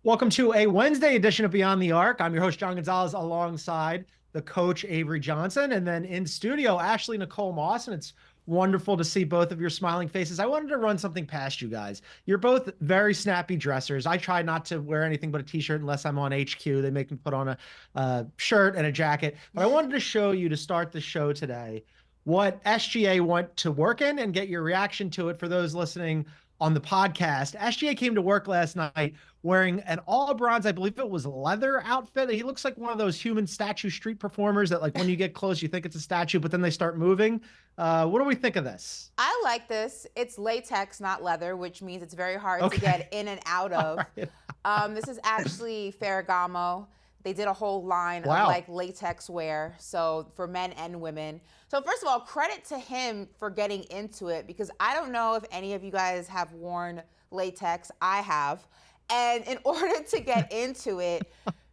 Welcome to a Wednesday edition of Beyond the Arc. I'm your host, John Gonzalez, alongside the coach, Avery Johnson, and then in studio, Ashley Nicole Moss. And it's wonderful to see both of your smiling faces. I wanted to run something past you guys. You're both very snappy dressers. I try not to wear anything but a t-shirt unless I'm on HQ. They make me put on a shirt and a jacket. But I wanted to show you to start the show today what SGA went to work in and get your reaction to it for those listening on the podcast. SGA came to work last night wearing an all bronze, I believe it was leather outfit. He looks like one of those human statue street performers that, like, when you get close, you think it's a statue, but then they start moving. What do we think of this? I like this. It's latex, not leather, which means it's very hard to get in and out of. Right. This is actually Ferragamo. They did a whole line of like latex wear, so for men and women. So first of all, credit to him for getting into it, because I don't know if any of you guys have worn latex. I have. And in order to get into it,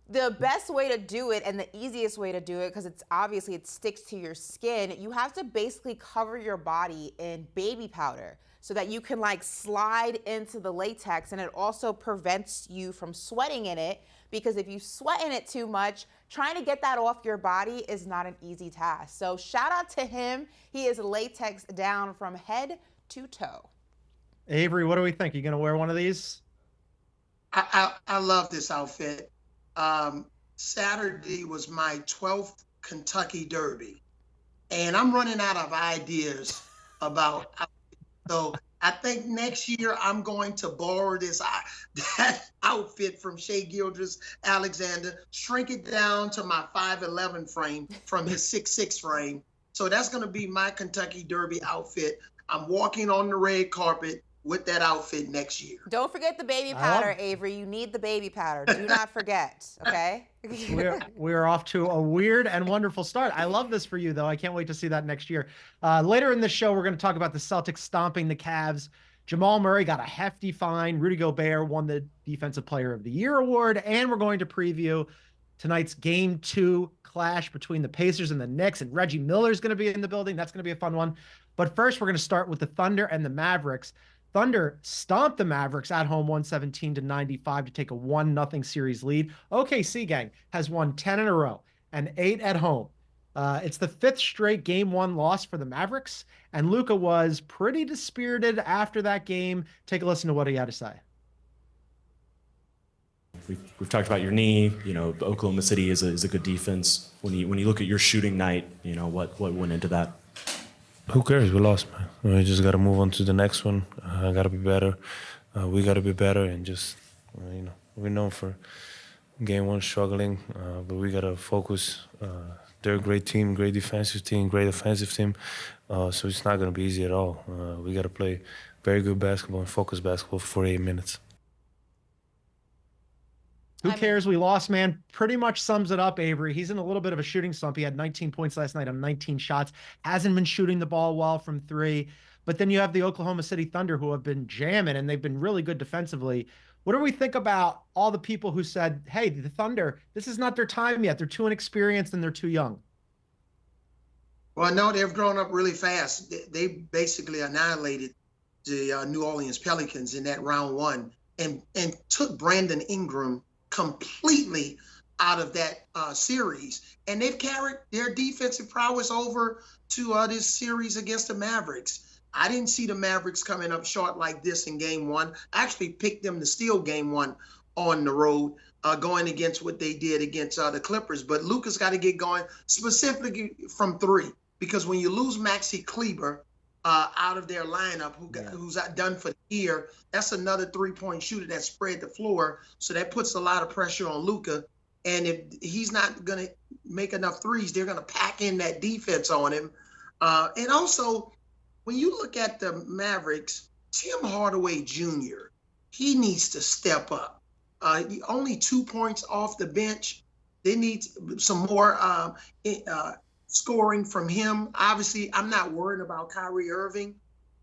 the best way to do it and the easiest way to do it, because it's obviously it sticks to your skin, you have to basically cover your body in baby powder so that you can like slide into the latex, and it also prevents you from sweating in it, because if you sweat in it too much, trying to get that off your body is not an easy task. So shout out to him. He is latex down from head to toe. Avery, what do we think? You going to wear one of these? I love this outfit. Saturday was my 12th Kentucky Derby, and I'm running out of ideas about outfits. So I think next year I'm going to borrow that outfit from Shai Gilgeous-Alexander, shrink it down to my 5'11" frame from his 6'6" frame. So that's going to be my Kentucky Derby outfit. I'm walking on the red carpet with that outfit next year. Don't forget the baby powder, Avery. You need the baby powder. Do not forget, okay? We're off to a weird and wonderful start. I love this for you, though. I can't wait to see that next year. Later in the show, we're going to talk about the Celtics stomping the Cavs. Jamal Murray got a hefty fine. Rudy Gobert won the Defensive Player of the Year award. And we're going to preview tonight's Game 2 clash between the Pacers and the Knicks. And Reggie Miller is going to be in the building. That's going to be a fun one. But first, we're going to start with the Thunder and the Mavericks. Thunder stomped the Mavericks at home 117-95 to take a 1-0 series lead. OKC, gang, has won 10 in a row and 8 at home. It's the 5th straight Game 1 loss for the Mavericks, and Luka was pretty dispirited after that game. Take a listen to what he had to say. We've talked about your knee. You know, Oklahoma City is a good defense. When you look at your shooting night, you know, what went into that? Who cares? We lost, man. We just got to move on to the next one. Got to be better. We got to be better, and just, we're known for Game 1 struggling, but we got to focus. They're a great team, great defensive team, great offensive team, so it's not going to be easy at all. We got to play very good basketball and focus basketball for 48 minutes. Who cares? We lost, man. Pretty much sums it up, Avery. He's in a little bit of a shooting slump. He had 19 points last night on 19 shots. Hasn't been shooting the ball well from 3. But then you have the Oklahoma City Thunder, who have been jamming, and they've been really good defensively. What do we think about all the people who said, hey, the Thunder, this is not their time yet. They're too inexperienced and they're too young? Well, no, they've grown up really fast. They basically annihilated the New Orleans Pelicans in that round 1 and took Brandon Ingram completely out of that series, and they've carried their defensive prowess over to this series against the Mavericks. I didn't see the Mavericks coming up short like this in Game 1. I actually picked them to steal Game 1 on the road, going against what they did against the Clippers. But Luka's got to get going, specifically from 3, because when you lose Maxi Kleber out of their lineup, who's done for the year, that's another 3-point shooter that spread the floor. So that puts a lot of pressure on Luka. And if he's not going to make enough threes, they're going to pack in that defense on him. And also, when you look at the Mavericks, Tim Hardaway Jr., he needs to step up. Only 2 points off the bench. They need some more scoring from him. Obviously, I'm not worried about Kyrie Irving,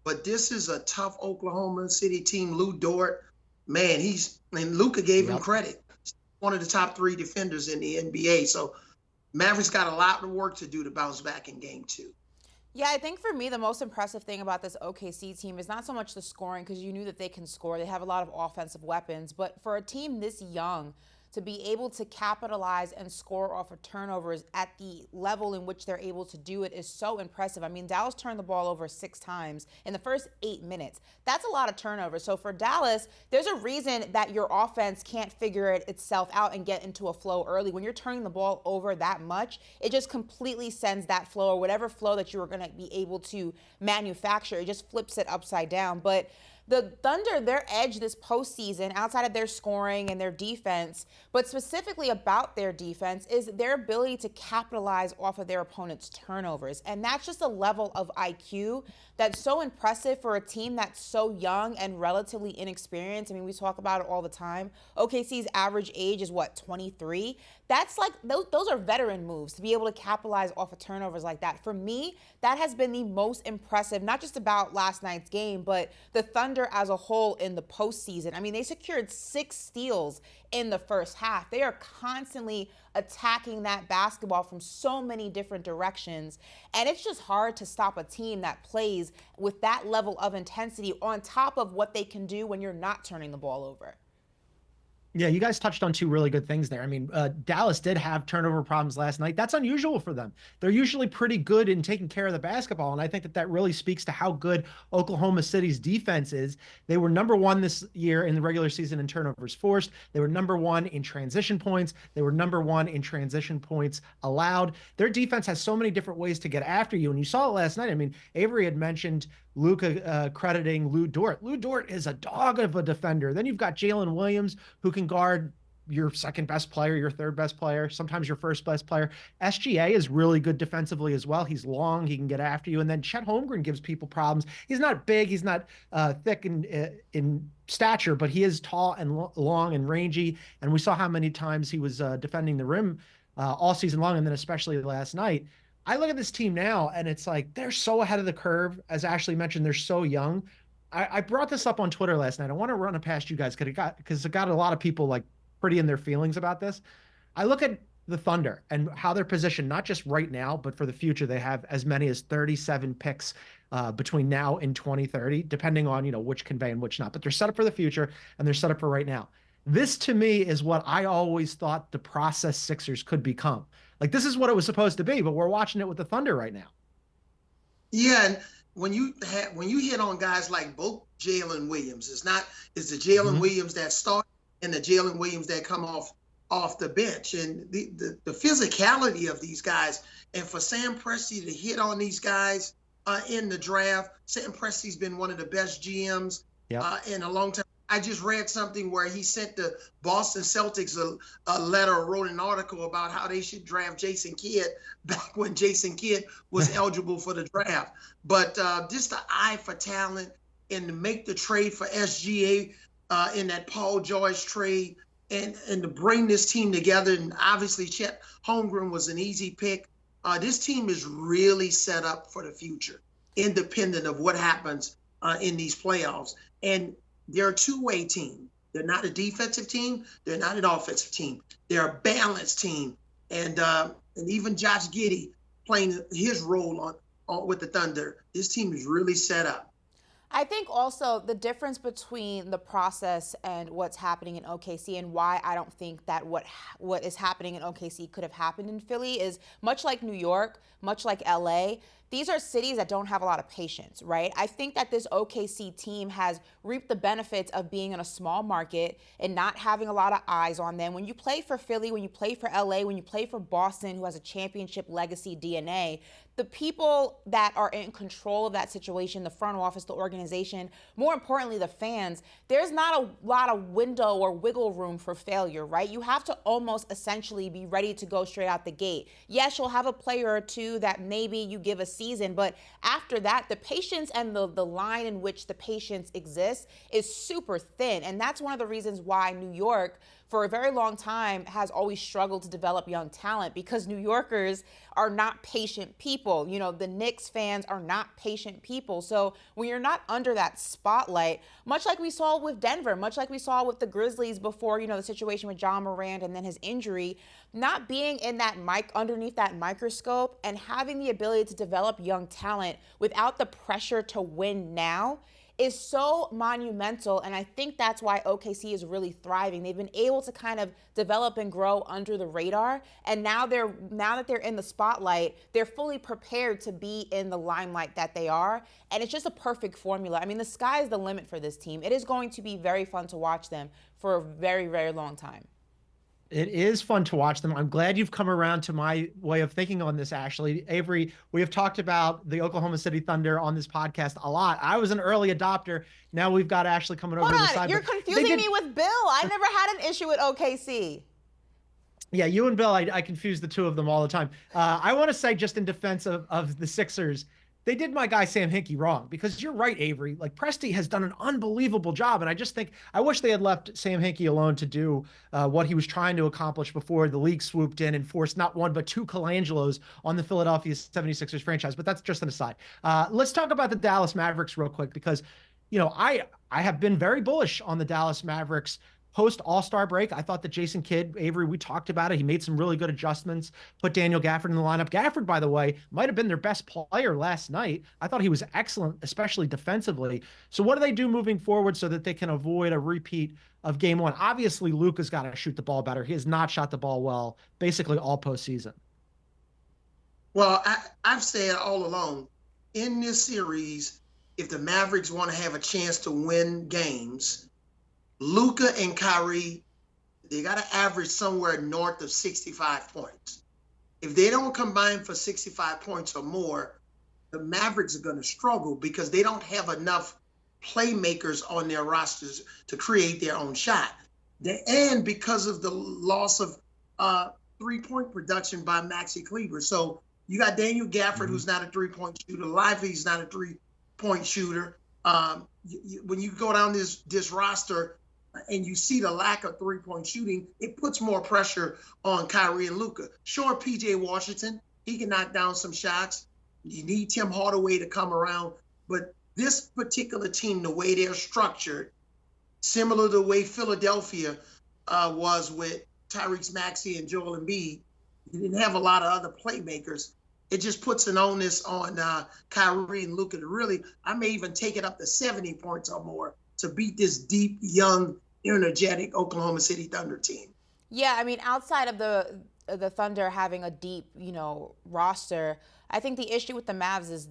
but this is a tough Oklahoma City team. Lou Dort, man, and Luka gave him credit. One of the top 3 defenders in the NBA. So Mavericks got a lot of work to do to bounce back in Game 2. Yeah, I think for me, the most impressive thing about this OKC team is not so much the scoring, because you knew that they can score. They have a lot of offensive weapons. But for a team this young, to be able to capitalize and score off of turnovers at the level in which they're able to do it is so impressive. I mean, Dallas turned the ball over 6 times in the first 8 minutes. That's a lot of turnovers. So for Dallas, there's a reason that your offense can't figure itself out and get into a flow early. When you're turning the ball over that much, it just completely sends that flow, or whatever flow that you were going to be able to manufacture, it just flips it upside down. But the Thunder, their edge this postseason, outside of their scoring and their defense, but specifically about their defense, is their ability to capitalize off of their opponent's turnovers. And that's just a level of IQ that's so impressive for a team that's so young and relatively inexperienced. I mean, we talk about it all the time. OKC's average age is, what, 23? That's like, those are veteran moves to be able to capitalize off of turnovers like that. For me, that has been the most impressive, not just about last night's game, but the Thunder as a whole in the postseason. I mean, they secured 6 steals in the first half. They are constantly attacking that basketball from so many different directions. And it's just hard to stop a team that plays with that level of intensity on top of what they can do when you're not turning the ball over. Yeah, you guys touched on 2 really good things there. I mean, Dallas did have turnover problems last night. That's unusual for them. They're usually pretty good in taking care of the basketball, and I think that that really speaks to how good Oklahoma City's defense is. They were number 1 this year in the regular season in turnovers forced. They were number 1 in transition points. They were number 1 in transition points allowed. Their defense has so many different ways to get after you, and you saw it last night. I mean, Avery had mentioned Luka crediting Lou Dort. Lou Dort is a dog of a defender. Then you've got Jalen Williams, who can guard your second best player, your third best player, sometimes your first best player. SGA is really good defensively as well. He's long, he can get after you. And then Chet Holmgren gives people problems. He's not big, he's not thick in stature, but he is tall and long and rangy. And we saw how many times he was defending the rim all season long, and then especially last night. I look at this team now, and it's like they're so ahead of the curve. As Ashley mentioned, they're so young. I brought this up on Twitter last night. I want to run it past you guys because it got a lot of people like pretty in their feelings about this. I look at the Thunder and how they're positioned, not just right now, but for the future. They have as many as 37 picks between now and 2030, depending on, which convey and which not. But they're set up for the future, and they're set up for right now. This, to me, is what I always thought the process Sixers could become. Like, this is what it was supposed to be, but we're watching it with the Thunder right now. Yeah, and when you hit on guys like both Jalen Williams, it's the Jalen Williams that start and the Jalen Williams that come off the bench, and the physicality of these guys, and for Sam Presti to hit on these guys in the draft. Sam Presti's been one of the best GMs in a long time. I just read something where he sent the Boston Celtics a letter or wrote an article about how they should draft Jason Kidd back when Jason Kidd was eligible for the draft. But just the eye for talent, and to make the trade for SGA in that Paul George trade, and to bring this team together. And obviously Chet Holmgren was an easy pick. This team is really set up for the future, independent of what happens in these playoffs. And they're a two-way team. They're not a defensive team. They're not an offensive team. They're a balanced team. And even Josh Giddey playing his role on with the Thunder, this team is really set up. I think also the difference between the process and what's happening in OKC, and why I don't think that what is happening in OKC could have happened in Philly, is much like New York, much like LA, these are cities that don't have a lot of patience, right? I think that this OKC team has reaped the benefits of being in a small market and not having a lot of eyes on them. When you play for Philly, when you play for LA, when you play for Boston, who has a championship legacy DNA, the people that are in control of that situation, the front office, the organization, more importantly, the fans, there's not a lot of window or wiggle room for failure, right? You have to almost essentially be ready to go straight out the gate. Yes, you'll have a player or two that maybe you give a season, but after that, the patience and the line in which the patience exists is super thin. And that's one of the reasons why New York, for a very long time has always struggled to develop young talent because New Yorkers are not patient people. You know, the Knicks fans are not patient people. So when you're not under that spotlight, much like we saw with Denver, much like we saw with the Grizzlies before, you know, the situation with John Morant and then his injury, not being in that underneath that microscope and having the ability to develop young talent without the pressure to win now is so monumental, and I think that's why OKC is really thriving. They've been able to kind of develop and grow under the radar, and now that they're in the spotlight, they're fully prepared to be in the limelight that they are, and it's just a perfect formula. I mean, the sky is the limit for this team. It is going to be very fun to watch them for a very, very long time. It is fun to watch them. I'm glad you've come around to my way of thinking on this, Ashley. Avery, we have talked about the Oklahoma City Thunder on this podcast a lot. I was an early adopter. Now we've got Ashley coming over to the side. You're confusing me with Bill. I never had an issue with OKC. Yeah, you and Bill, I confuse the two of them all the time. I want to say, just in defense of the Sixers, they did my guy Sam Hinkie wrong, because you're right, Avery. Like, Presti has done an unbelievable job, and I just think I wish they had left Sam Hinkie alone to do what he was trying to accomplish before the league swooped in and forced not one but two Colangelos on the Philadelphia 76ers franchise. But that's just an aside. Let's talk about the Dallas Mavericks real quick, because, you know, I have been very bullish on the Dallas Mavericks post All-Star break. I thought that Jason Kidd, Avery, we talked about it. He made some really good adjustments, put Daniel Gafford in the lineup. Gafford, by the way, might have been their best player last night. I thought he was excellent, especially defensively. So what do they do moving forward so that they can avoid a repeat of game one? Obviously, Luka's got to shoot the ball better. He has not shot the ball well, basically all postseason. Well, I've said all along, in this series, if the Mavericks want to have a chance to win games, Luka and Kyrie, they got to average somewhere north of 65 points. If they don't combine for 65 points or more, the Mavericks are going to struggle because they don't have enough playmakers on their rosters to create their own shot. And because of the loss of three-point production by Maxi Kleber. So you got Daniel Gafford, who's not a three-point shooter. Lively's not a three-point shooter. When you go down this roster, and you see the lack of three-point shooting, it puts more pressure on Kyrie and Luka. Sure, P.J. Washington, he can knock down some shots. You need Tim Hardaway to come around. But this particular team, the way they're structured, similar to the way Philadelphia was with Tyrese Maxey and Joel Embiid, you didn't have a lot of other playmakers. It just puts an onus on Kyrie and Luka to really, I may even take it up to 70 points or more to beat this deep, young, energetic Oklahoma City Thunder team. Yeah, I mean, outside of the Thunder having a deep, you know, roster, I think the issue with the Mavs is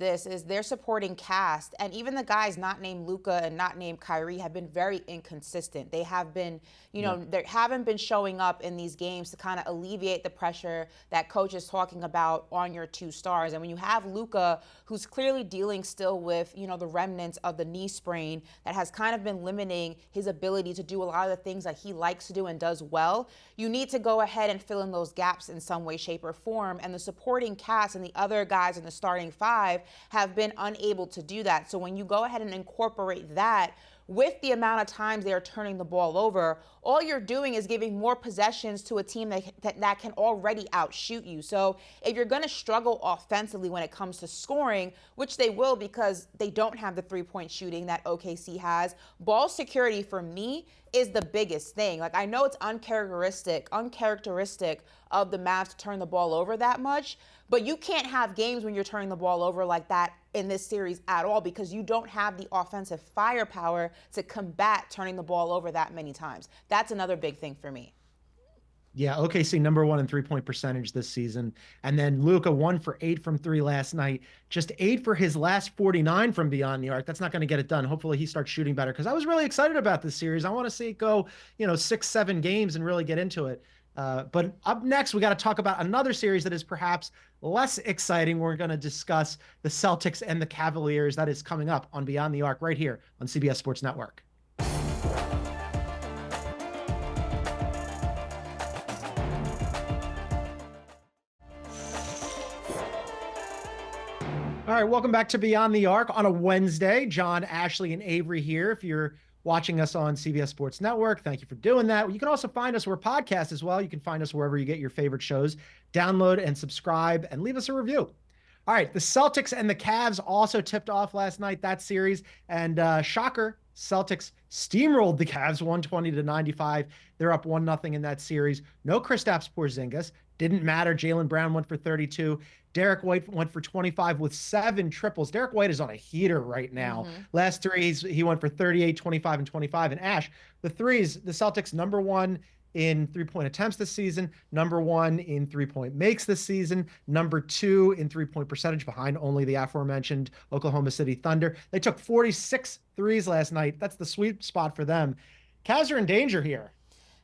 their supporting cast, and even the guys not named Luka and not named Kyrie have been very inconsistent. They have been, you know, they haven't been showing up in these games to kind of alleviate the pressure that coach is talking about on your two stars. And when you have Luka, who's clearly dealing still with, you know, the remnants of the knee sprain that has kind of been limiting his ability to do a lot of the things that he likes to do and does well, you need to go ahead and fill in those gaps in some way, shape, or form. And the supporting cast and the other guys in the starting five have been unable to do that. So when you go ahead and incorporate that with the amount of times they are turning the ball over, all you're doing is giving more possessions to a team that can already outshoot you. So if you're going to struggle offensively when it comes to scoring, which they will because they don't have the three-point shooting that OKC has, ball security for me is the biggest thing. Like, I know it's uncharacteristic of the Mavs to turn the ball over that much, but you can't have games when you're turning the ball over like that in this series at all because you don't have the offensive firepower to combat turning the ball over that many times. That's another big thing for me. Yeah, OKC #1 in three-point percentage this season. And then Luka 1 for 8 from 3 last night. Just 8 for his last 49 from beyond the arc. That's not going to get it done. Hopefully he starts shooting better because I was really excited about this series. I want to see it go, 6-7 games and really get into it. But up next, we got to talk about another series that is perhaps less exciting. We're going to discuss the Celtics and the Cavaliers. That is coming up on Beyond the Arc right here on CBS Sports Network. All right, welcome back to Beyond the Arc on a Wednesday. John, Ashley, and Avery here. If you're watching us on CBS Sports Network. Thank you for doing that. You can also find us, we're podcasts as well. You can find us wherever you get your favorite shows. Download and subscribe and leave us a review. All right, the Celtics and the Cavs also tipped off last night, that series. And shocker, Celtics steamrolled the Cavs 120-95. They're up 1-0 in that series. No Kristaps Porzingis. Didn't matter. Jaylen Brown went for 32. Derek White went for 25 with 7 triples. Derek White is on a heater right now. Last three, he went for 38, 25, and 25. And Ash, the threes, the Celtics number 1 in three-point attempts this season, number 1 in three-point makes this season, number 2 in three-point percentage behind only the aforementioned Oklahoma City Thunder. They took 46 threes last night. That's the sweet spot for them. Cavs are in danger here.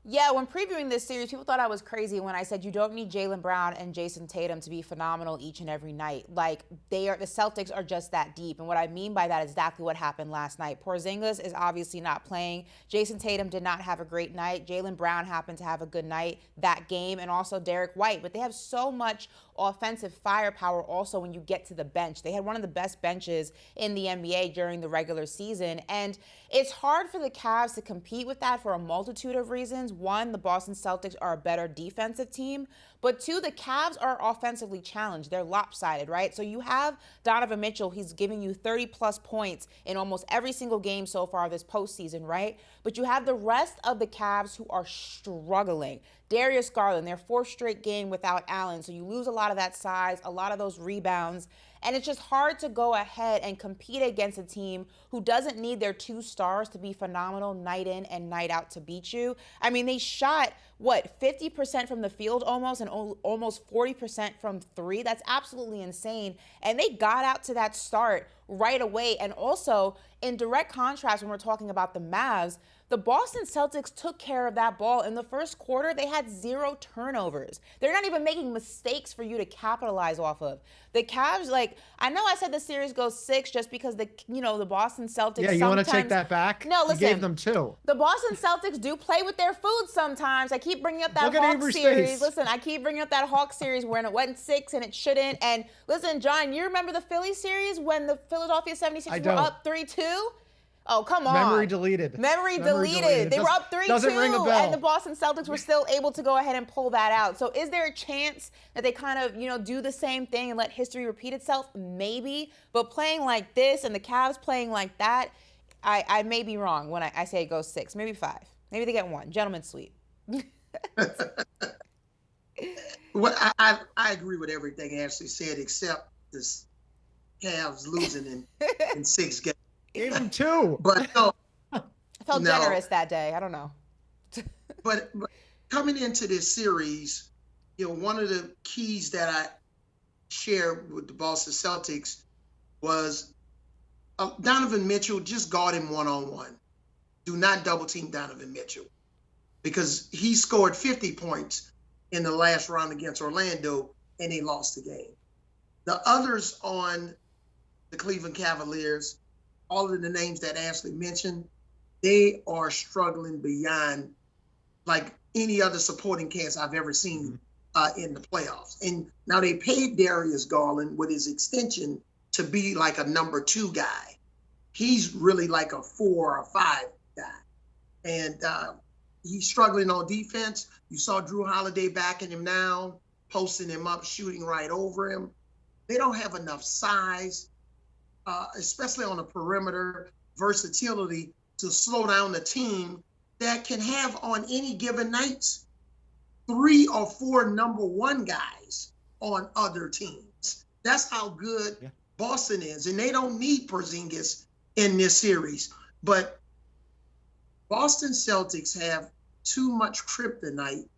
Yeah, when previewing this series, people thought I was crazy when I said you don't need Jaylen Brown and Jayson Tatum to be phenomenal each and every night. Like, the Celtics are just that deep. And what I mean by that is exactly what happened last night. Porzingis is obviously not playing. Jayson Tatum did not have a great night. Jaylen Brown happened to have a good night that game, and also Derek White. But they have so much offensive firepower also when you get to the bench. They had one of the best benches in the NBA during the regular season. And it's hard for the Cavs to compete with that for a multitude of reasons. One, the Boston Celtics are a better defensive team. But 2, the Cavs are offensively challenged. They're lopsided, right? So you have Donovan Mitchell. He's giving you 30-plus points in almost every single game so far this postseason, right? But you have the rest of the Cavs who are struggling. Darius Garland, their 4th straight game without Allen. So you lose a lot of that size, a lot of those rebounds. And it's just hard to go ahead and compete against a team who doesn't need their 2 stars to be phenomenal night in and night out to beat you. I mean, they shot, 50% from the field almost, and almost 40% from 3. That's absolutely insane. And they got out to that start right away. And also, in direct contrast, when we're talking about the Mavs, the Boston Celtics took care of that ball. In the first quarter, they had 0 turnovers. They're not even making mistakes for you to capitalize off of. The Cavs, I know I said the series goes 6 just because the Boston Celtics. Yeah, you want to take that back? No, listen. You gave them 2. The Boston Celtics do play with their food sometimes. I keep bringing up that Hawks series. Listen, I keep bringing up that Hawks series when it went 6 and it shouldn't. And listen, John, you remember the Philly series when the Philadelphia 76ers were up 3-2? Oh, come on. Memory deleted. Memory deleted. They were up 3-2, and the Boston Celtics were still able to go ahead and pull that out. So is there a chance that they kind of, do the same thing and let history repeat itself? Maybe. But playing like this and the Cavs playing like that, I may be wrong when I say it goes 6, maybe 5. Maybe they get 1. Gentleman's sweep. Well, I agree with everything Ashley said, except this Cavs losing in 6 games. Gave him 2. But no. I felt generous that day. I don't know. but coming into this series, one of the keys that I shared with the Boston Celtics was Donovan Mitchell, just guard him one-on-one. Do not double-team Donovan Mitchell, because he scored 50 points in the last round against Orlando, and they lost the game. The others on the Cleveland Cavaliers, all of the names that Ashley mentioned, they are struggling beyond any other supporting cast I've ever seen in the playoffs. And now they paid Darius Garland with his extension to be like a number 2 guy. He's really like a 4 or 5 guy. And he's struggling on defense. You saw Drew Holiday backing him down, posting him up, shooting right over him. They don't have enough size, especially on the perimeter, versatility to slow down the team that can have on any given nights 3 or 4 number 1 guys on other teams. That's how good Boston is. And they don't need Porzingis in this series. But Boston Celtics have too much kryptonite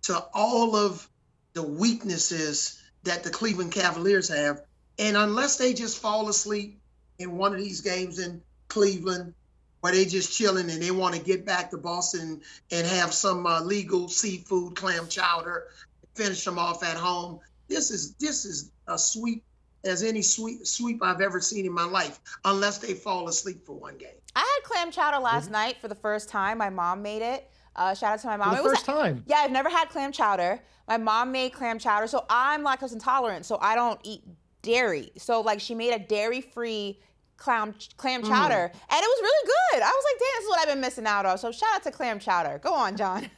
to all of the weaknesses that the Cleveland Cavaliers have. And unless they just fall asleep in one of these games in Cleveland, where they just chilling and they want to get back to Boston and have some legal seafood, clam chowder, finish them off at home, this is a sweep as any sweep I've ever seen in my life, unless they fall asleep for one game. I had clam chowder last night for the first time. My mom made it. Shout out to my mom. For the first time? Yeah, I've never had clam chowder. My mom made clam chowder. So I'm lactose intolerant, so I don't eat dairy. So she made a dairy-free clam chowder, and it was really good. I was like, damn, this is what I've been missing out on. So shout out to clam chowder. Go on, John.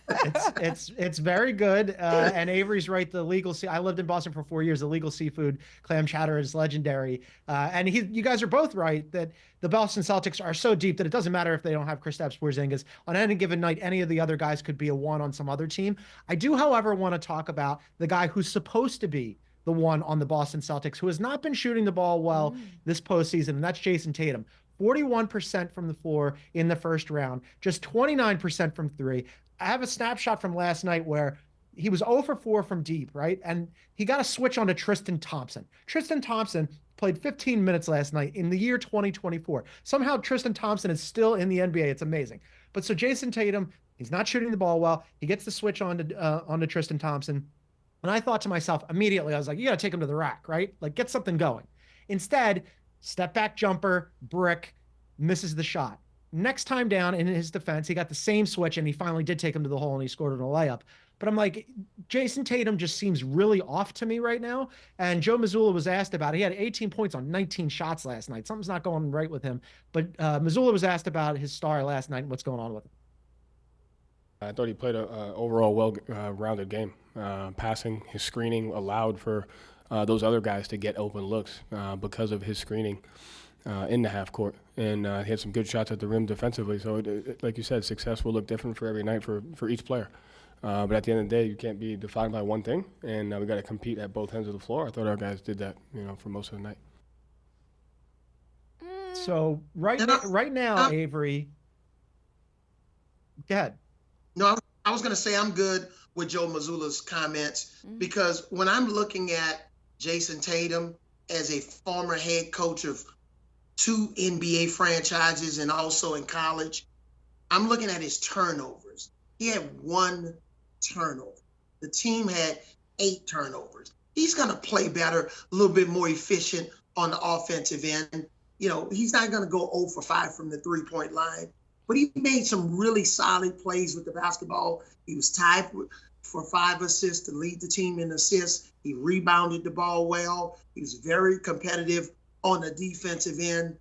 It's very good. And Avery's right. I lived in Boston for 4 years. The legal seafood clam chowder is legendary. And you guys are both right that the Boston Celtics are so deep that it doesn't matter if they don't have Kristaps Porzingis. On any given night, any of the other guys could be a one on some other team. I do, however, want to talk about the guy who's supposed to be the one on the Boston Celtics, who has not been shooting the ball well this postseason, and that's Jayson Tatum. 41% from the floor in the first round, just 29% from three. I have a snapshot from last night where he was 0 for 4 from deep, right? And he got a switch on to Tristan Thompson. Tristan Thompson played 15 minutes last night in the year 2024. Somehow Tristan Thompson is still in the NBA. It's amazing. But so Jayson Tatum, he's not shooting the ball well. He gets the switch on to Tristan Thompson. And I thought to myself immediately, I was like, you got to take him to the rack, right? Like, get something going. Instead, step back jumper, brick, misses the shot. Next time down, in his defense, he got the same switch, and he finally did take him to the hole, and he scored on a layup. But I'm like, Jayson Tatum just seems really off to me right now. And Joe Mazzulla was asked about it. He had 18 points on 19 shots last night. Something's not going right with him. But Mazzulla was asked about his star last night and what's going on with him. I thought he played an overall well-rounded game. Passing, his screening allowed for those other guys to get open looks because of his screening in the half court. And he had some good shots at the rim defensively. So, like you said, success will look different for every night for each player. But at the end of the day, you can't be defined by one thing. And we got to compete at both ends of the floor. I thought our guys did that, for most of the night. So right now, Avery, go ahead. No, I was going to say I'm good with Joe Mazzulla's comments because when I'm looking at Jayson Tatum as a former head coach of 2 NBA franchises and also in college, I'm looking at his turnovers. He had 1 turnover. The team had 8 turnovers. He's going to play better, a little bit more efficient on the offensive end. He's not going to go 0 for 5 from the three-point line. But he made some really solid plays with the basketball. He was tied for 5 assists to lead the team in assists. He rebounded the ball well. He was very competitive on the defensive end.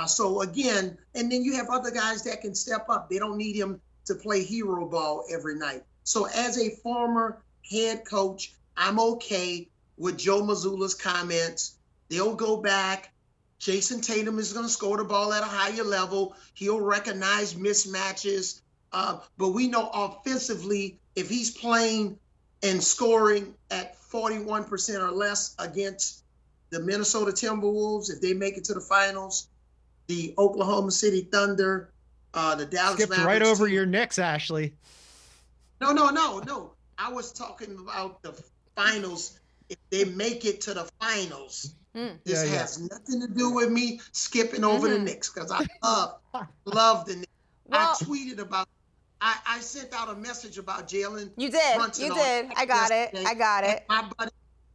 So again, and then you have other guys that can step up. They don't need him to play hero ball every night. So as a former head coach, I'm okay with Joe Mazzulla's comments. They'll go back. Jayson Tatum is going to score the ball at a higher level. He'll recognize mismatches. But we know offensively, if he's playing and scoring at 41% or less against the Minnesota Timberwolves, if they make it to the finals, the Oklahoma City Thunder, the Dallas Skipped Mavericks. Right over your Knicks, Ashley. No. I was talking about the finals. If they make it to the finals, this has nothing to do with me skipping over the Knicks because I love the Knicks. Well, I tweeted about. I sent out a message about Jalen. You did. Brunson You did. I got it.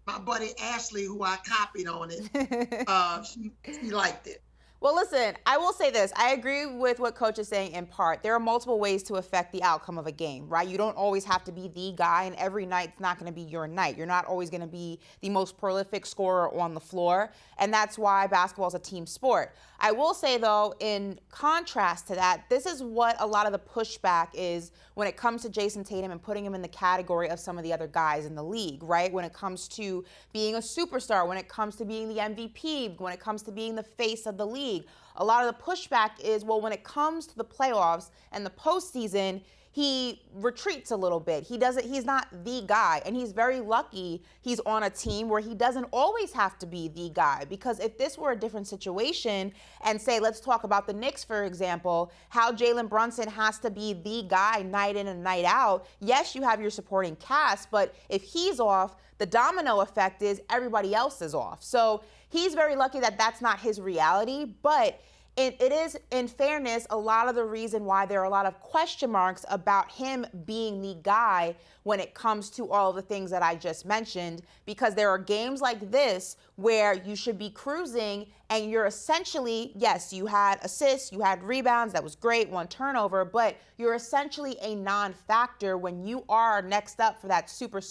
My buddy Ashley, who I copied on it, she liked it. Well, listen, I will say this. I agree with what Coach is saying in part. There are multiple ways to affect the outcome of a game, right? You don't always have to be the guy, and every night's not going to be your night. You're not always going to be the most prolific scorer on the floor, and that's why basketball is a team sport. I will say, though, in contrast to that, this is what a lot of the pushback is when it comes to Jayson Tatum and putting him in the category of some of the other guys in the league, right? When it comes to being a superstar, when it comes to being the MVP, when it comes to being the face of the league. A lot of the pushback is, well, when it comes to the playoffs and the postseason, he retreats a little bit. He's not the guy, and he's very lucky he's on a team where he doesn't always have to be the guy, because if this were a different situation and say, let's talk about the Knicks, for example, how Jalen Brunson has to be the guy night in and night out. Yes, you have your supporting cast, but if he's off, the domino effect is everybody else is off. So he's very lucky that that's not his reality, but it is, in fairness, a lot of the reason why there are a lot of question marks about him being the guy when it comes to all of the things that I just mentioned, because there are games like this where you should be cruising and you're essentially, yes, you had assists, you had rebounds, that was great, 1 turnover, but you're essentially a non-factor when you are next up for that super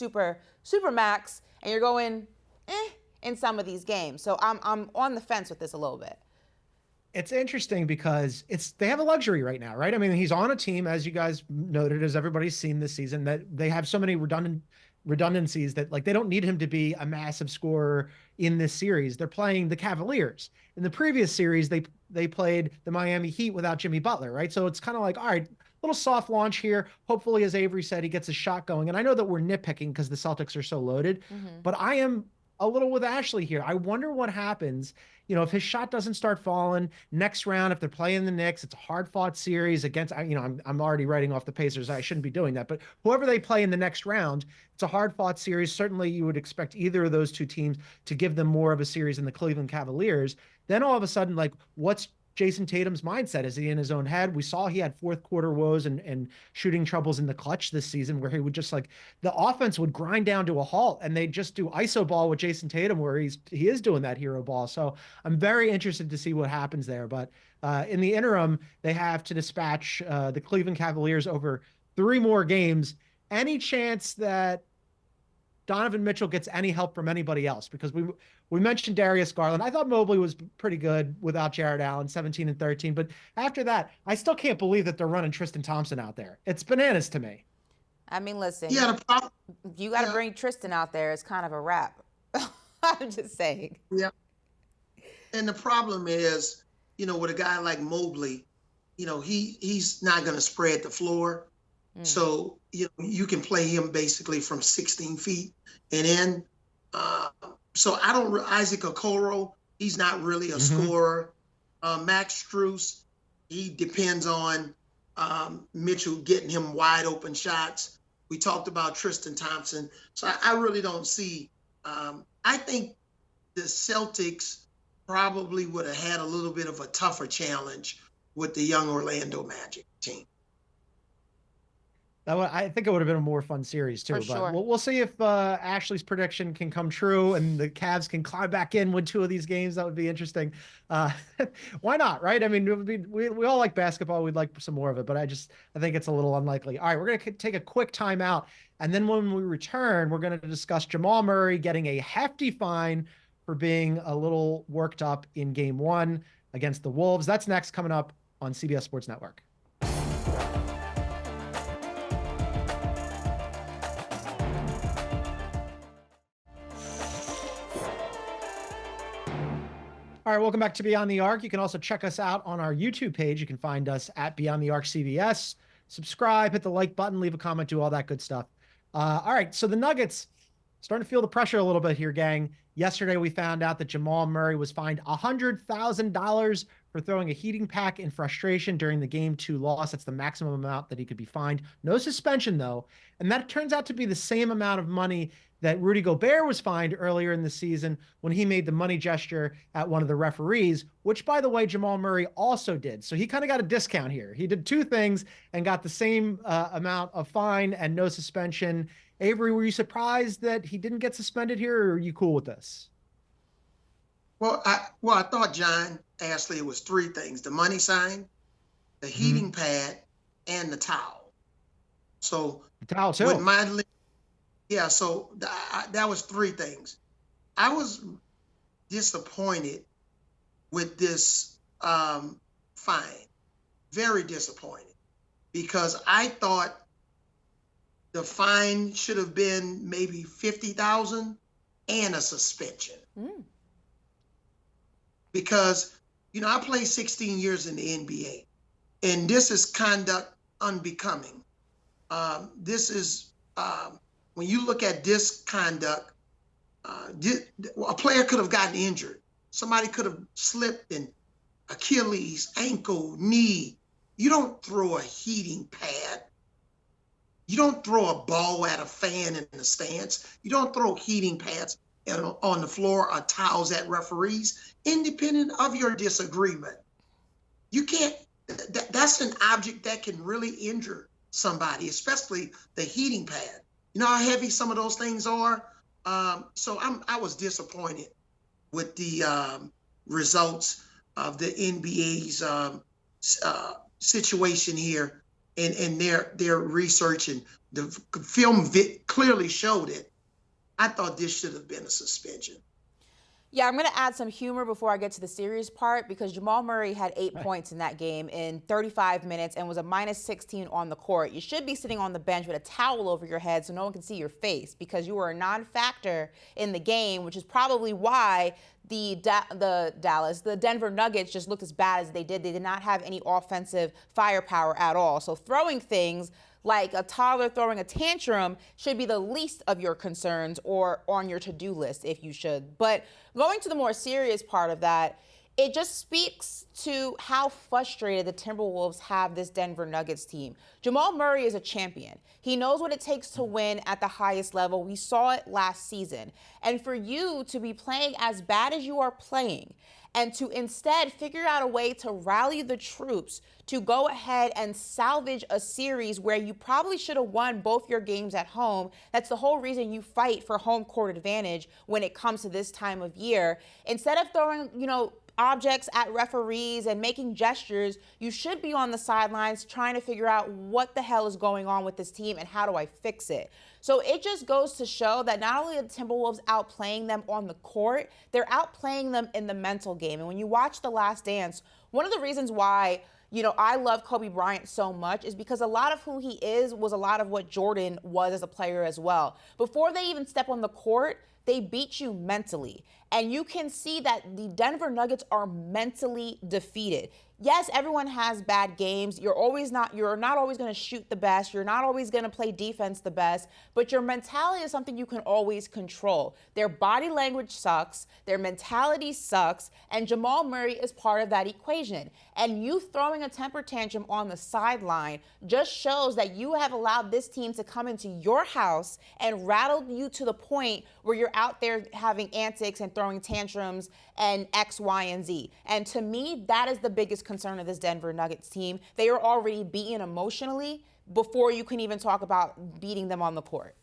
max and you're going in some of these games. So I'm on the fence with this a little bit. It's interesting because they have a luxury right now, right? I mean, he's on a team, as you guys noted, as everybody's seen this season, that they have so many redundancies that like they don't need him to be a massive scorer in this series. They're playing the Cavaliers. In the previous series, they played the Miami Heat without Jimmy Butler, right? So it's kind of like, all right, little soft launch here. Hopefully, as Avery said, he gets his shot going. And I know that we're nitpicking because the Celtics are so loaded, but I am a little with Ashley here. I wonder what happens, if his shot doesn't start falling next round. If they're playing the Knicks, it's a hard-fought series against, I'm already writing off the Pacers. I shouldn't be doing that, but whoever they play in the next round, it's a hard-fought series. Certainly, you would expect either of those two teams to give them more of a series than the Cleveland Cavaliers. Then all of a sudden, like, what's Jayson Tatum's mindset? Is he in his own head? We saw he had fourth quarter woes and shooting troubles in the clutch this season where he would just like the offense would grind down to a halt and they just do ISO ball with Jayson Tatum where he is doing that hero ball. So I'm very interested to see what happens there. But in the interim, they have to dispatch the Cleveland Cavaliers over 3 more games. Any chance that Donovan Mitchell gets any help from anybody else? Because we mentioned Darius Garland. I thought Mobley was pretty good without Jared Allen, 17 and 13. But after that, I still can't believe that they're running Tristan Thompson out there. It's bananas to me. I mean, listen, Yeah, you got to bring Tristan out there. It's kind of a wrap. I'm just saying. Yeah. And the problem is, with a guy like Mobley, he's not going to spread the floor. So, you can play him basically from 16 feet and in. So Isaac Okoro, he's not really a scorer. Max Strus, he depends on Mitchell getting him wide open shots. We talked about Tristan Thompson. So I really don't see, I think the Celtics probably would have had a little bit of a tougher challenge with the young Orlando Magic team. I think it would have been a more fun series too. For sure. We'll see if Ashley's prediction can come true and the Cavs can climb back in with 2 of these games. That would be interesting. Why not, right? I mean, we all like basketball. We'd like some more of it, but I think it's a little unlikely. All right, we're going to take a quick timeout. And then when we return, we're going to discuss Jamal Murray getting a hefty fine for being a little worked up in game 1 against the Wolves. That's next, coming up on CBS Sports Network. All right, welcome back to Beyond the Arc. You can also check us out on our YouTube page. You can find us at Beyond the Arc CBS. Subscribe, hit the like button, leave a comment, do all that good stuff. All right, so the Nuggets starting to feel the pressure a little bit here, gang. Yesterday, we found out that Jamal Murray was fined $100,000 for throwing a heating pack in frustration during the Game 2 loss. That's the maximum amount that he could be fined. No suspension, though. And that turns out to be the same amount of money that Rudy Gobert was fined earlier in the season when he made the money gesture at one of the referees, which, by the way, Jamal Murray also did. So he kind of got a discount here. He did 2 things and got the same amount of fine and no suspension. Avery, were you surprised that he didn't get suspended here, or are you cool with this? Well, I thought, John, Ashley, it was 3 things: the money sign, the heating pad, and the towel. So the towel too. So that was 3 things. I was disappointed with this fine, very disappointed, because I thought the fine should have been maybe $50,000 and a suspension. Because, I played 16 years in the NBA, and this is conduct unbecoming. This is, when you look at this conduct, a player could have gotten injured. Somebody could have slipped in Achilles, ankle, knee. You don't throw a heating pad. You don't throw a ball at a fan in the stands. You don't throw heating pads on the floor or towels at referees, independent of your disagreement. You can't, that's an object that can really injure somebody, especially the heating pad. You know how heavy some of those things are? So I was disappointed with the results of the NBA's situation here and their research, and the film clearly showed it. I thought this should have been a suspension. Yeah, I'm going to add some humor before I get to the serious part, because Jamal Murray had 8 points in that game in 35 minutes and was a minus 16 on the court. You should be sitting on the bench with a towel over your head so no one can see your face, because you were a non-factor in the game, which is probably why the Denver Nuggets just looked as bad as they did. They did not have any offensive firepower at all. So throwing things like a toddler throwing a tantrum should be the least of your concerns or on your to-do list, if you should. But going to the more serious part of that, it just speaks to how frustrated the Timberwolves have this Denver Nuggets team. Jamal Murray is a champion. He knows what it takes to win at the highest level. We saw it last season. And for you to be playing as bad as you are playing, and to instead figure out a way to rally the troops to go ahead and salvage a series where you probably should have won both your games at home. That's the whole reason you fight for home court advantage when it comes to this time of year. Instead of throwing, objects at referees and making gestures, you should be on the sidelines trying to figure out what the hell is going on with this team and how do I fix it. So it just goes to show that not only are the Timberwolves outplaying them on the court, they're outplaying them in the mental game. And when you watch The Last Dance, one of the reasons why I love Kobe Bryant so much is because a lot of who he is was a lot of what Jordan was as a player as well. Before they even step on the court, they beat you mentally. And you can see that the Denver Nuggets are mentally defeated. Yes, everyone has bad games. You're not always going to shoot the best. You're not always going to play defense the best. But your mentality is something you can always control. Their body language sucks. Their mentality sucks. And Jamal Murray is part of that equation. And you throwing a temper tantrum on the sideline just shows that you have allowed this team to come into your house and rattle you to the point where you're out there having antics and throwing tantrums and X, Y, and Z. And to me, that is the biggest concern of this Denver Nuggets team. They are already beaten emotionally before you can even talk about beating them on the court.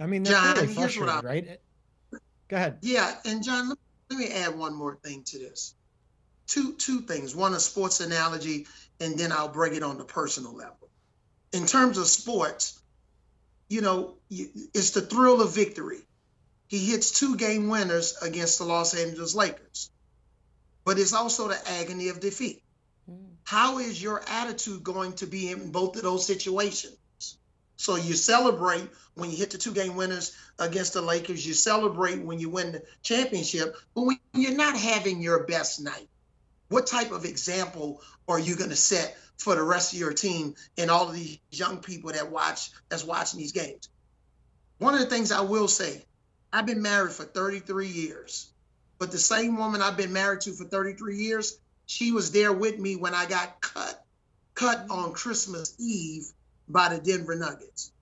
I mean, that's John, really frustrating, right? Go ahead. Yeah, and John, let me add one more thing to this. Two things. One, a sports analogy, and then I'll bring it on the personal level. In terms of sports, it's the thrill of victory. He hits 2-game winners against the Los Angeles Lakers. But it's also the agony of defeat. How is your attitude going to be in both of those situations? So you celebrate when you hit the 2-game winners against the Lakers. You celebrate when you win the championship. But when you're not having your best night, what type of example are you going to set for the rest of your team and all of these young people that's watching these games? One of the things I will say, I've been married for 33 years, but the same woman I've been married to for 33 years, she was there with me when I got cut on Christmas Eve by the Denver Nuggets.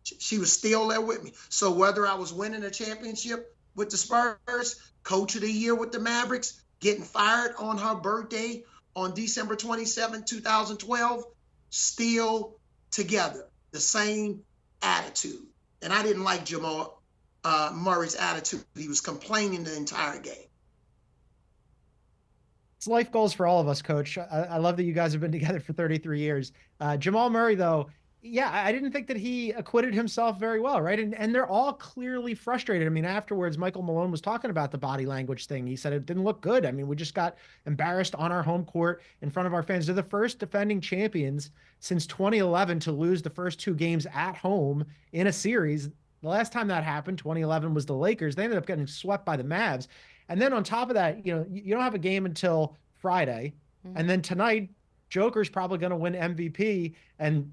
She was still there with me. So whether I was winning a championship with the Spurs, coach of the year with the Mavericks, getting fired on her birthday on December 27, 2012, still together, the same attitude. And I didn't like Jamal Murray's attitude. He was complaining the entire game. It's life goals for all of us, Coach. I love that you guys have been together for 33 years. Jamal Murray, though, yeah, I didn't think that he acquitted himself very well, right? And they're all clearly frustrated. I mean, afterwards, Michael Malone was talking about the body language thing. He said it didn't look good. I mean, we just got embarrassed on our home court in front of our fans. They're the first defending champions since 2011 to lose the first 2 games at home in a series. The last time that happened, 2011, was the Lakers. They ended up getting swept by the Mavs. And then on top of that, you don't have a game until Friday. Mm-hmm. And then tonight, Joker's probably going to win MVP. And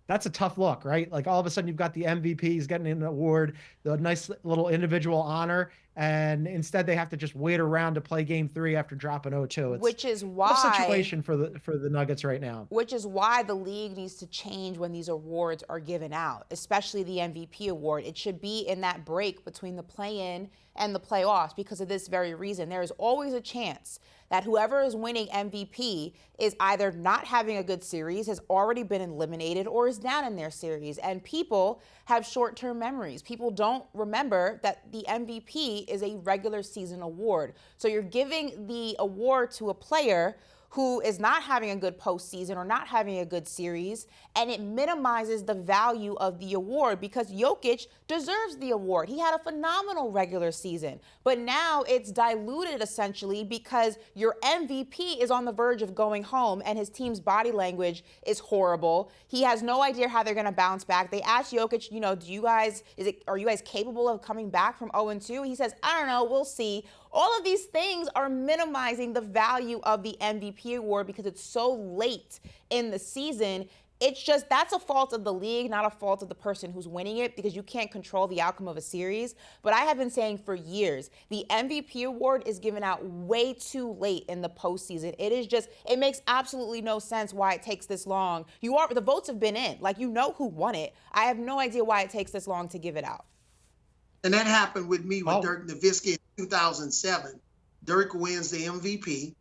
that's a tough look, right? Like all of a sudden you've got the MVP, he's getting an award, the nice little individual honor, and instead they have to just wait around to play game 3 after dropping 0-2. Which is why a tough situation for the Nuggets right now. Which is why the league needs to change when these awards are given out, especially the MVP award. It should be in that break between the play-in and the playoffs because of this very reason. There is always a chance that whoever is winning MVP is either not having a good series, has already been eliminated, or is down in their series. And people have short-term memories. People don't remember that the MVP is a regular season award. So you're giving the award to a player who is not having a good postseason or not having a good series, and it minimizes the value of the award because Jokic deserves the award. He had a phenomenal regular season, but now it's diluted essentially because your MVP is on the verge of going home and his team's body language is horrible. He has no idea how they're going to bounce back. They asked Jokic, are you guys capable of coming back from 0-2? He says, I don't know, we'll see. All of these things are minimizing the value of the MVP award because it's so late in the season. It's just, that's a fault of the league, not a fault of the person who's winning it, because you can't control the outcome of a series. But I have been saying for years, the MVP award is given out way too late in the postseason. It makes absolutely no sense why it takes this long. The votes have been in, like, you know who won it. I have no idea why it takes this long to give it out. And that happened with me with Dirk Nowitzki in 2007. Dirk wins the MVP.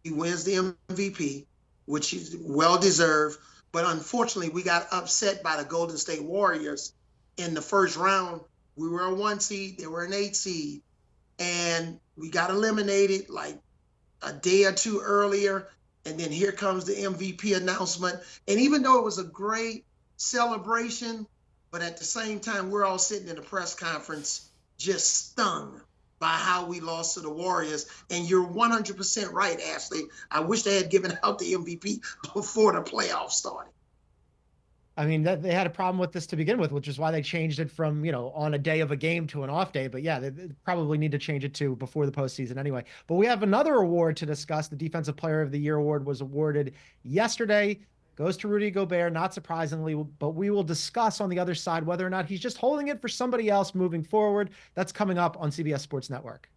He wins the MVP, which is well-deserved. But unfortunately, we got upset by the Golden State Warriors in the first round. We were a 1 seed. They were an 8 seed. And we got eliminated like a day or two earlier. And then here comes the MVP announcement. And even though it was a great celebration, but at the same time, we're all sitting in a press conference just stung by how we lost to the Warriors. And you're 100% right, Ashley. I wish they had given out the MVP before the playoffs started. I mean, they had a problem with this to begin with, which is why they changed it from, on a day of a game to an off day. But yeah, they probably need to change it to before the postseason anyway. But we have another award to discuss. The Defensive Player of the Year award was awarded yesterday. Goes to Rudy Gobert, not surprisingly, but we will discuss on the other side whether or not he's just holding it for somebody else moving forward. That's coming up on CBS Sports Network.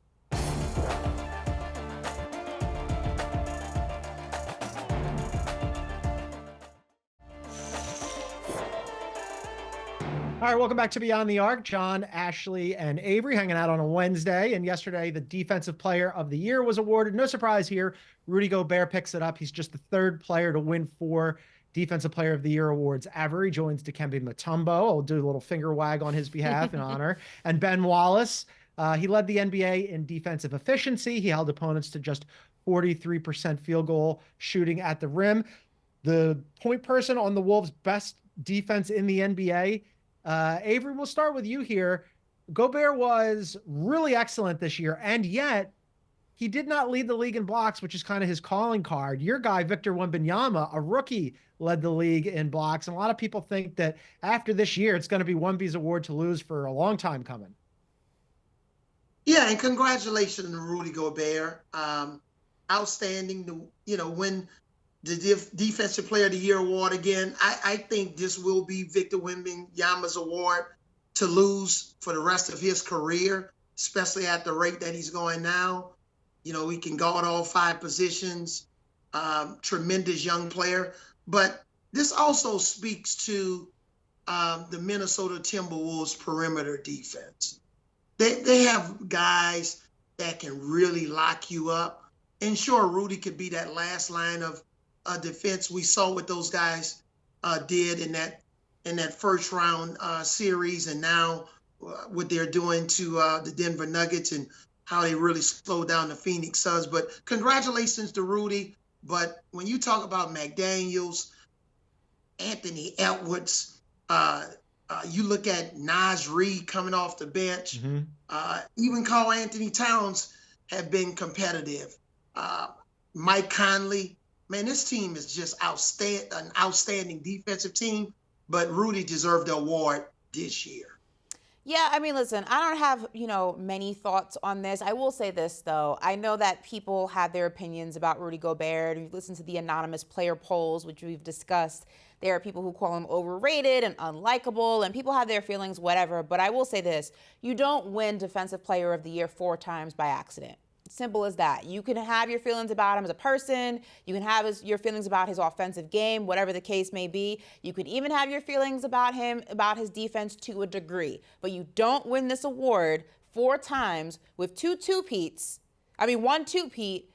All right, welcome back to Beyond the Arc. John, Ashley, and Avery hanging out on a Wednesday. And yesterday, the Defensive Player of the Year was awarded. No surprise here. Rudy Gobert picks it up. He's just the third player to win 4 Defensive Player of the Year awards ever. He joins Dikembe Mutombo. I'll do a little finger wag on his behalf in honor. And Ben Wallace. He led the NBA in defensive efficiency. He held opponents to just 43% field goal shooting at the rim. The point person on the Wolves' best defense in the NBA. Avery, we'll start with you here. Gobert was really excellent this year, and yet he did not lead the league in blocks, which is kind of his calling card. Your guy, Victor Wembanyama, a rookie, led the league in blocks, and a lot of people think that after this year, it's going to be Wemby's award to lose for a long time coming. Yeah, and congratulations to Rudy Gobert. Outstanding to, win the Defensive Player of the Year award again. I think this will be Victor Wembanyama's award to lose for the rest of his career, especially at the rate that he's going now. He can guard all 5 positions, tremendous young player. But this also speaks to the Minnesota Timberwolves perimeter defense. They have guys that can really lock you up. And sure, Rudy could be that last line of defense. We saw what those guys did in that first round series, and now what they're doing to the Denver Nuggets and how they really slowed down the Phoenix Suns. But congratulations to Rudy. But when you talk about McDaniels, Anthony Edwards, you look at Naz Reid coming off the bench, even Karl Anthony Towns have been competitive. Mike Conley, man, this team is just an outstanding defensive team, but Rudy deserved the award this year. Yeah, I mean, listen, I don't have, many thoughts on this. I will say this, though. I know that people have their opinions about Rudy Gobert. If you listen to the anonymous player polls, which we've discussed, there are people who call him overrated and unlikable, and people have their feelings, whatever. But I will say this. You don't win Defensive Player of the Year 4 times by accident. Simple as that. You can have your feelings about him as a person. You can have your feelings about his offensive game, whatever the case may be. You can even have your feelings about him, about his defense to a degree. But you don't win this award 4 times with 2 two-peats. I mean, 1 two-peat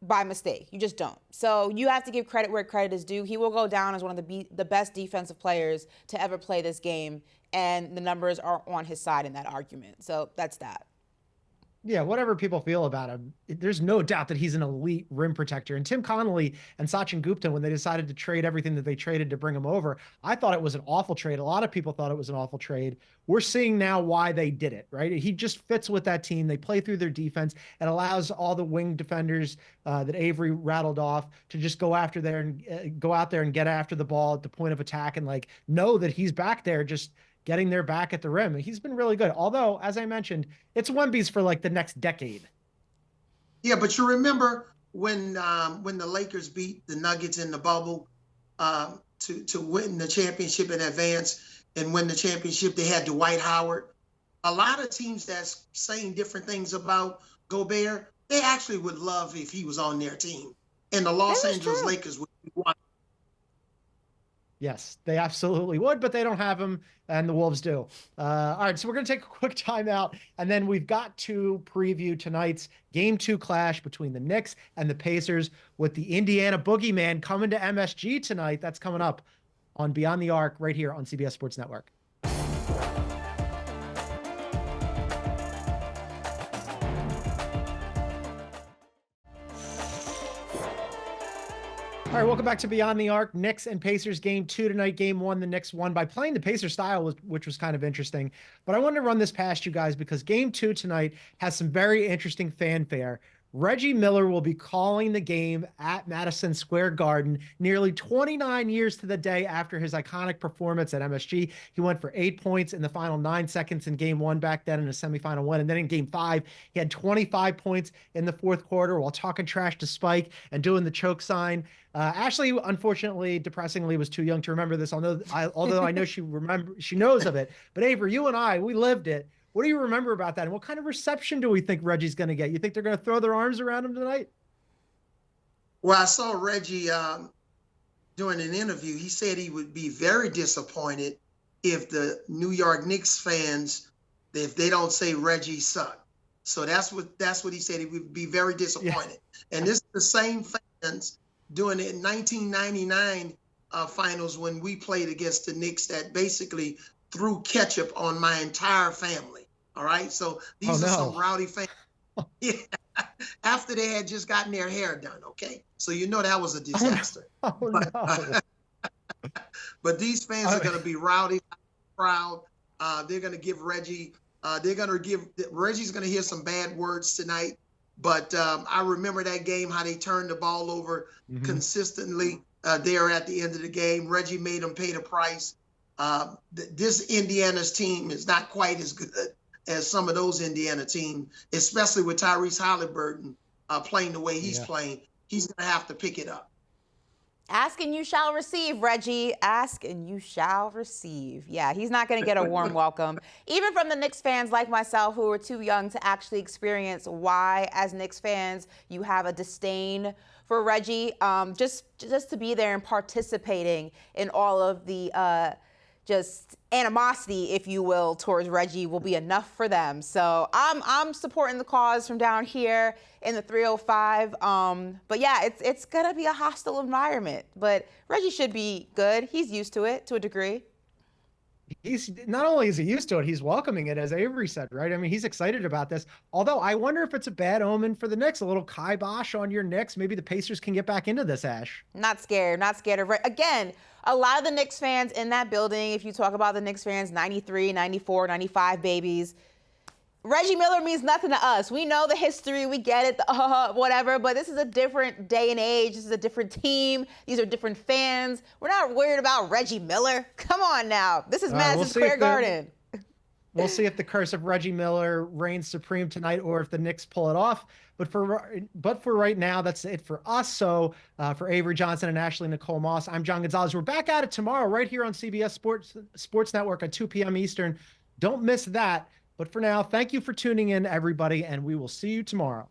by mistake. You just don't. So you have to give credit where credit is due. He will go down as one of the best defensive players to ever play this game, and the numbers are on his side in that argument. So that's that. Yeah, whatever people feel about him, there's no doubt that he's an elite rim protector. And Tim Connolly and Sachin Gupta, when they decided to trade everything that they traded to bring him over, I thought it was an awful trade. A lot of people thought it was an awful trade. We're seeing now why they did it, right? He just fits with that team. They play through their defense. It allows all the wing defenders that Avery rattled off to just go after there and go out there and get after the ball at the point of attack and like know that he's back there just getting their back at the rim. He's been really good. Although, as I mentioned, it's Wemby's for like the next decade. Yeah, but you remember when the Lakers beat the Nuggets in the bubble to win the championship in advance and win the championship, they had Dwight Howard. A lot of teams that's saying different things about Gobert, they actually would love if he was on their team. And the Los Angeles Lakers would be one. Yes, they absolutely would, but they don't have him, and the Wolves do. All right, so we're going to take a quick timeout, and then we've got to preview tonight's Game 2 clash between the Knicks and the Pacers with the Indiana Boogeyman coming to MSG tonight. That's coming up on Beyond the Arc right here on CBS Sports Network. All right, welcome back to Beyond the Arc. Knicks and Pacers Game 2 tonight. Game 1, the Knicks won by playing the Pacers style, which was kind of interesting. But I wanted to run this past you guys because Game 2 tonight has some very interesting fanfare. Reggie Miller will be calling the game at Madison Square Garden nearly 29 years to the day after his iconic performance at MSG. He went for 8 points in the final 9 seconds in Game 1 back then in a semifinal win. And then in Game 5, he had 25 points in the fourth quarter while talking trash to Spike and doing the choke sign. Ashley, unfortunately, depressingly, was too young to remember this, although I know she knows of it. But Avery, you and I, we lived it. What do you remember about that? And what kind of reception do we think Reggie's going to get? You think they're going to throw their arms around him tonight? Well, I saw Reggie during an interview. He said he would be very disappointed if the New York Knicks fans, if they don't say Reggie sucked. So that's what he said. He would be very disappointed. Yeah. And this is the same fans during the 1999 finals when we played against the Knicks that basically threw ketchup on my entire family. All right. So these are some rowdy fans. Yeah. After they had just gotten their hair done. Okay. So you know that was a disaster. But these fans are going to be rowdy, proud. They're going to give Reggie, Reggie's going to hear some bad words tonight. But I remember that game, how they turned the ball over consistently there at the end of the game. Reggie made them pay the price. This Indiana's team is not quite as good as some of those Indiana teams, especially with Tyrese Halliburton playing the way he's playing. He's going to have to pick it up. Ask and you shall receive, Reggie. Ask and you shall receive. Yeah, he's not going to get a warm welcome, even from the Knicks fans like myself who are too young to actually experience why, as Knicks fans, you have a disdain for Reggie. Just to be there and participating in all of the just animosity, if you will, towards Reggie will be enough for them. So I'm supporting the cause from down here in the 305. But yeah, it's gonna be a hostile environment. But Reggie should be good. He's used to it to a degree. He's not only is he used to it, he's welcoming it, as Avery said, right? I mean, he's excited about this. Although I wonder if it's a bad omen for the Knicks, a little kibosh on your Knicks. Maybe the Pacers can get back into this, Ash. Not scared of again. A lot of the Knicks fans in that building, if you talk about the Knicks fans, 93, 94, 95 babies, Reggie Miller means nothing to us. We know the history, we get it, whatever, but this is a different day and age. This is a different team. These are different fans. We're not worried about Reggie Miller. Come on now. This is Madison Square Garden. We'll see if the curse of Reggie Miller reigns supreme tonight or if the Knicks pull it off. But for right now, that's it for us. So for Avery Johnson and Ashley Nicole Moss, I'm John Gonzalez. We're back at it tomorrow right here on CBS Sports Network at 2 p.m. Eastern. Don't miss that. But for now, thank you for tuning in, everybody, and we will see you tomorrow.